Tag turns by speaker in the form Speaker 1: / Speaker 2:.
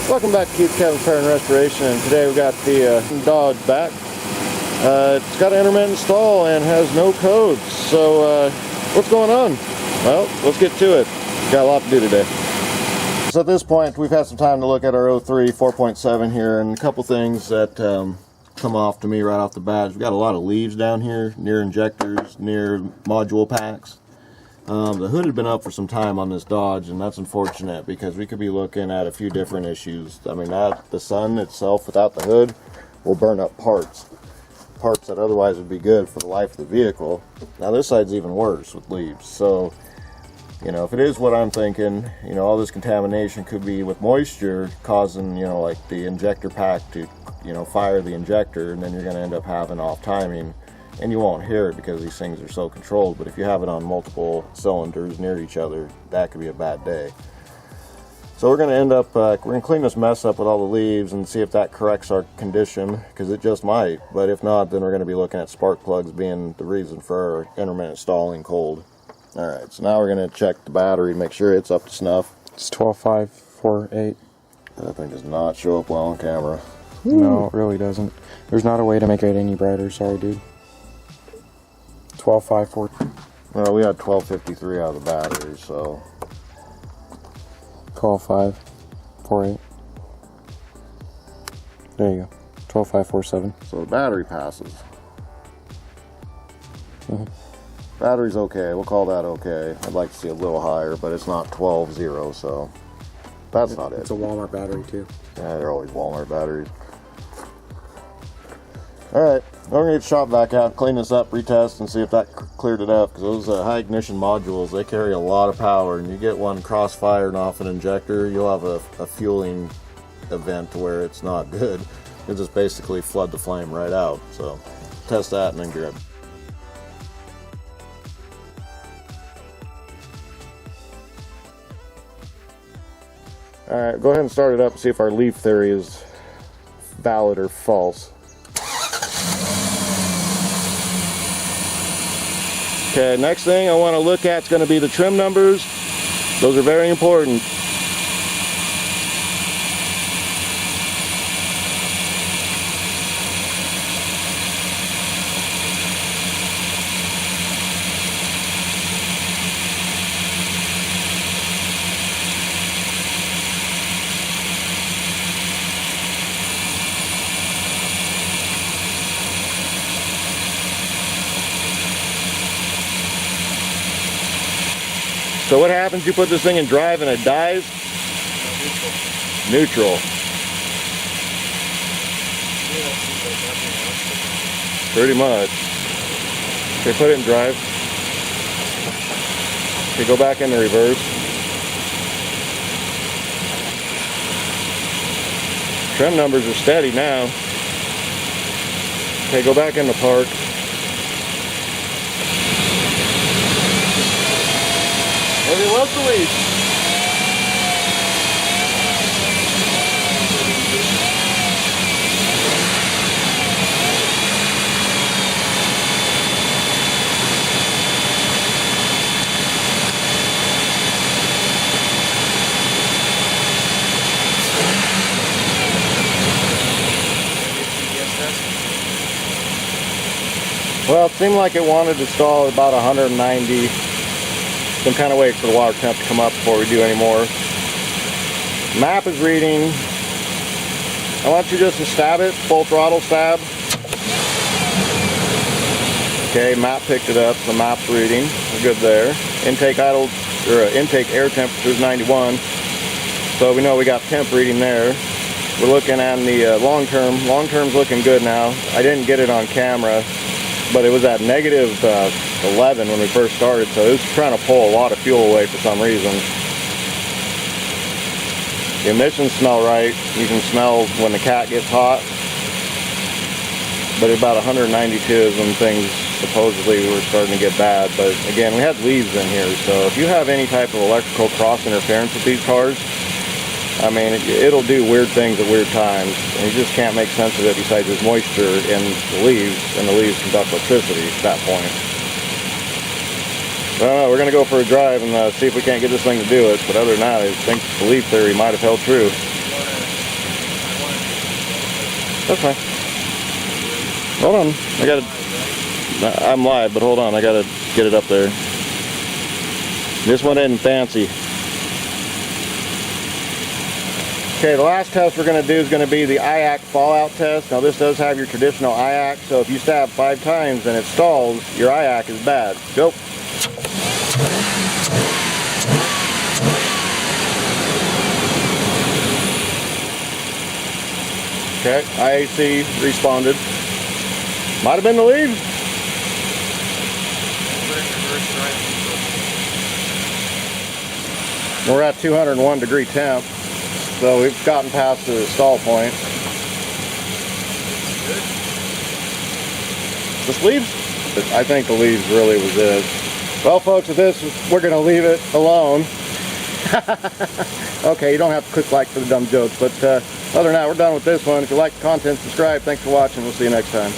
Speaker 1: Welcome back to Keith Kevin Repair and Restoration, and today we got the Dodge back. It's got an intermittent stall and has no codes. So what's going on? Well, let's get to it. Got a lot to do today. So at this point, we've had some time to look at our 03 4.7 here, and a couple things that come off to me right off the bat. We've got a lot of leaves down here near injectors, near module packs. The hood had been up for some time on this Dodge, and that's unfortunate because we could be looking at a few different issues. I mean, the sun itself without the hood will burn up parts that otherwise would be good for the life of the vehicle. Now this side's even worse with leaves. So, you know, if it is what I'm thinking, you know, all this contamination could be with moisture causing, you know, like the injector pack to, you know, fire the injector, and then you're going to end up having off timing. And you won't hear it because these things are so controlled, but if you have it on multiple cylinders near each other, that could be a bad day. So we're going to end up, we're going to clean this mess up with all the leaves and see if that corrects our condition, because it just might. But if not, then we're going to be looking at spark plugs being the reason for our intermittent stalling cold. Alright, so now we're going to check the battery, make sure it's up to snuff.
Speaker 2: It's 12.548.
Speaker 1: That thing does not show up well on camera.
Speaker 2: No, it really doesn't. There's not a way to make it any brighter, sorry dude. 12.548.
Speaker 1: Well, we had 12.53 out of the battery, so
Speaker 2: 12.548. There you go. 12.547.
Speaker 1: So the battery passes. Battery's okay. We'll call that okay. I'd like to see a little higher, but it's not 12.0, so that's not it.
Speaker 2: It's a Walmart battery too.
Speaker 1: Yeah, they're always Walmart batteries. Alright, we're going to get the shop back out, clean this up, retest, and see if that cleared it up, because those high ignition modules, they carry a lot of power, and you get one crossfired off an injector, you'll have a fueling event to where it's not good. You'll just basically flood the flame right out. So test that and then grab. Alright, go ahead and start it up and see if our leaf theory is valid or false. Okay, next thing I want to look at is going to be the trim numbers. Those are very important. So what happens, you put this thing in drive and it dies? Neutral. Pretty much. Okay, put it in drive. Okay, go back into reverse. Trim numbers are steady now. Okay, go back into park. Maybe love the leaf. Well, it seemed like it wanted to stall at about 190. So I'm kind of waiting for the water temp to come up before we do any more. Map is reading. I want you just to stab it, full throttle stab. Okay, map picked it up, so map's reading. We're good there. Intake idle, or intake air temperature is 91. So we know we got temp reading there. We're looking at the long term. Long term's looking good now. I didn't get it on camera, but it was at negative 11 when we first started, so it was trying to pull a lot of fuel away for some reason. The emissions smell right. You can smell when the cat gets hot, but about 192 is when things supposedly were starting to get bad. But again, we had leaves in here, so if you have any type of electrical cross interference with these cars, I mean, it'll do weird things at weird times, and you just can't make sense of it besides there's moisture in the leaves, and the leaves conduct electricity at that point. I don't know, we're going to go for a drive and see if we can't get this thing to do it, but other than that, I think the leaf theory might have held true. That's fine. Hold on. I'm live, but hold on. I gotta get it up there. This one isn't fancy. Okay, the last test we're going to do is going to be the IAC fallout test. Now this does have your traditional IAC, so if you stab 5 times and it stalls, your IAC is bad. Go. Okay, IAC responded. Might have been the lead. We're at 201 degree temp. So we've gotten past the stall point. This leaves? I think the leaves really was it. Well folks, with this, we're going to leave it alone. Okay, you don't have to click like for the dumb jokes, but other than that, we're done with this one. If you like the content, subscribe. Thanks for watching. We'll see you next time.